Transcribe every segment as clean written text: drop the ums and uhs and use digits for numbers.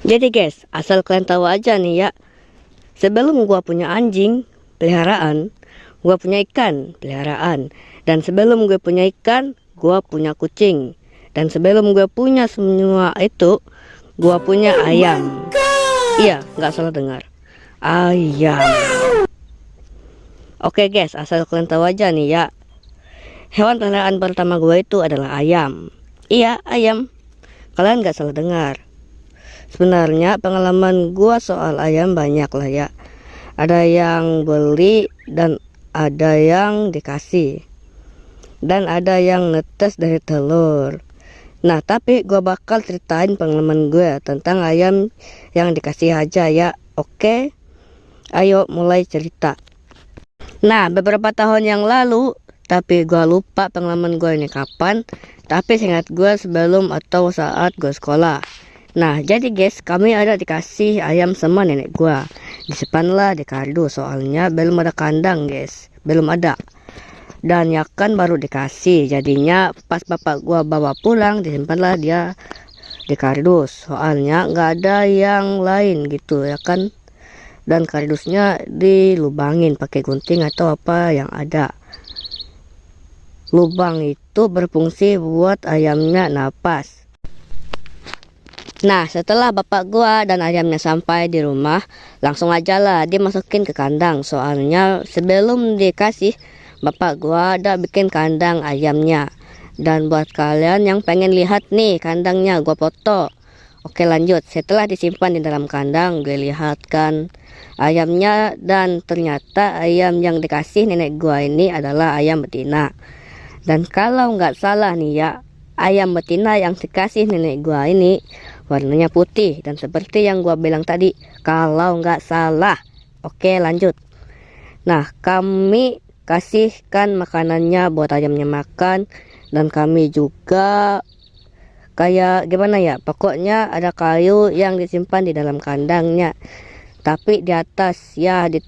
Jadi guys, asal kalian tahu aja nih ya, sebelum gua punya anjing peliharaan, gua punya ikan peliharaan, dan sebelum gue punya ikan, gua punya kucing, dan sebelum gue punya semua itu, gua punya ayam. Iya, nggak salah dengar, ayam. Oke guys, asal kalian tahu aja nih ya, hewan peliharaan pertama gua itu adalah ayam. Iya, ayam. Kalian nggak salah dengar. Sebenarnya pengalaman gua soal ayam banyak lah ya. Ada yang beli dan ada yang dikasih. Dan ada yang netes dari telur. Nah, tapi gua bakal ceritain pengalaman gue tentang ayam yang dikasih aja ya. Oke? Ayo mulai cerita. Nah, beberapa tahun yang lalu, tapi gua lupa pengalaman gue ini kapan, tapi seingat gue sebelum atau saat gue sekolah. Nah, jadi guys, kami ada dikasih ayam sama nenek gua. Disimpanlah di kardus, soalnya belum ada kandang guys, belum ada. Dan ya kan baru dikasih, jadinya pas bapak gua bawa pulang, disimpanlah dia di kardus. Soalnya nggak ada yang lain gitu ya kan. Dan kardusnya dilubangin pakai gunting atau apa yang ada. Lubang itu berfungsi buat ayamnya napas. Nah, setelah bapak gua dan ayamnya sampai di rumah, langsung aja lah dimasukin ke kandang. Soalnya sebelum dikasih, bapak gua ada bikin kandang ayamnya. Dan buat kalian yang pengen lihat nih kandangnya, gua foto. Oke, lanjut. Setelah disimpan di dalam kandang, gue lihat kan ayamnya, dan ternyata ayam yang dikasih nenek gua ini adalah ayam betina. Dan kalau nggak salah nih ya, ayam betina yang dikasih nenek gua ini warnanya putih, dan seperti yang gua bilang tadi, kalau nggak salah. Oke, lanjut. Nah, kami kasihkan makanannya buat ayamnya makan, dan kami juga kayak gimana ya, pokoknya ada kayu yang disimpan di dalam kandangnya, tapi di atas ya, di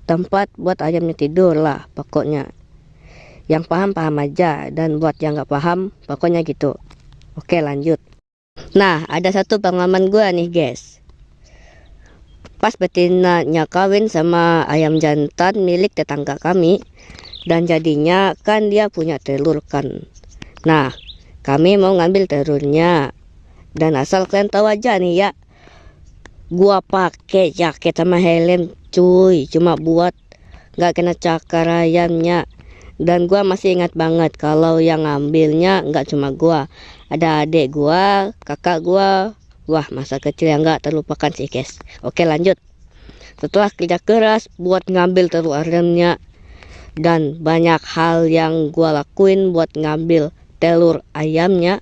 tempat buat ayamnya tidur lah pokoknya. Yang paham aja, dan buat yang nggak paham pokoknya gitu. Oke, lanjut. Nah, ada satu pengalaman gua nih guys. Pas betinanya kawin sama ayam jantan milik tetangga kami, dan jadinya kan dia punya telur kan. Nah, kami mau ngambil telurnya, dan asal kalian tahu aja nih ya, gua pakai jaket sama helm cuy, cuma buat nggak kena cakar ayamnya. Dan gua masih ingat banget kalau yang ngambilnya nggak cuma gua, ada adik gua, kakak gua. Wah, masa kecil yang nggak terlupakan sih guys. Oke, lanjut. Setelah kerja keras buat ngambil telur ayamnya, dan banyak hal yang gua lakuin buat ngambil telur ayamnya,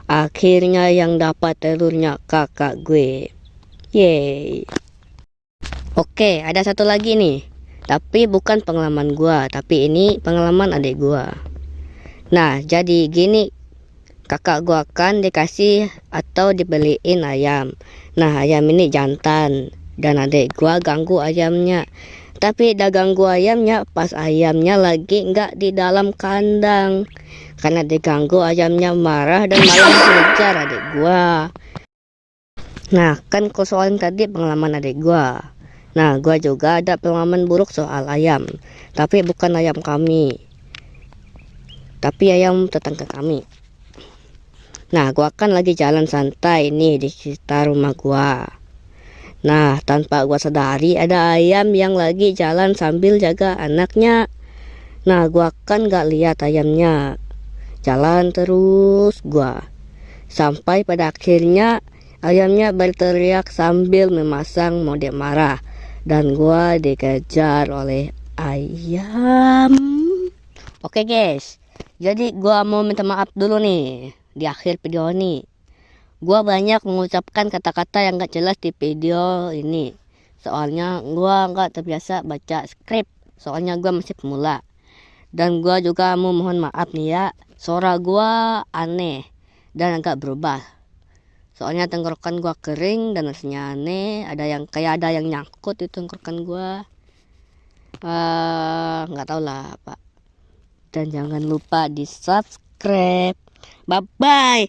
akhirnya yang dapat telurnya kakak gue. Yeay. Oke, ada satu lagi nih. Tapi bukan pengalaman gua, tapi ini pengalaman adik gua. Nah, jadi gini, kakak gua kan dikasih atau dibeliin ayam. Nah, ayam ini jantan, dan adik gua ganggu ayamnya. Tapi dah ganggu ayamnya pas ayamnya lagi nggak di dalam kandang. Karena diganggu, ayamnya marah dan malah ngejar adik gua. Nah, kan soal tadi pengalaman adik gua. Nah, gua juga ada pengalaman buruk soal ayam, tapi bukan ayam kami, tapi ayam tetangga kami. Nah, gua kan lagi jalan santai nih di sekitar rumah gua. Nah, tanpa gua sadari ada ayam yang lagi jalan sambil jaga anaknya. Nah, gua kan gak lihat ayamnya, jalan terus gua. Sampai pada akhirnya ayamnya berteriak sambil memasang mode marah, dan gua dikejar oleh ayam. Oke guys, jadi gua mau minta maaf dulu nih di akhir video ini. Gua banyak mengucapkan kata-kata yang gak jelas di video ini, soalnya gua gak terbiasa baca skrip, soalnya gua masih pemula. Dan gua juga mau mohon maaf nih ya, suara gua aneh dan agak berubah. Soalnya tenggorokan gua kering dan rasanya aneh, ada yang kayak ada yang nyangkut di tenggorokan gua. Nggak tahu lah apa. Dan jangan lupa di subscribe. Bye bye.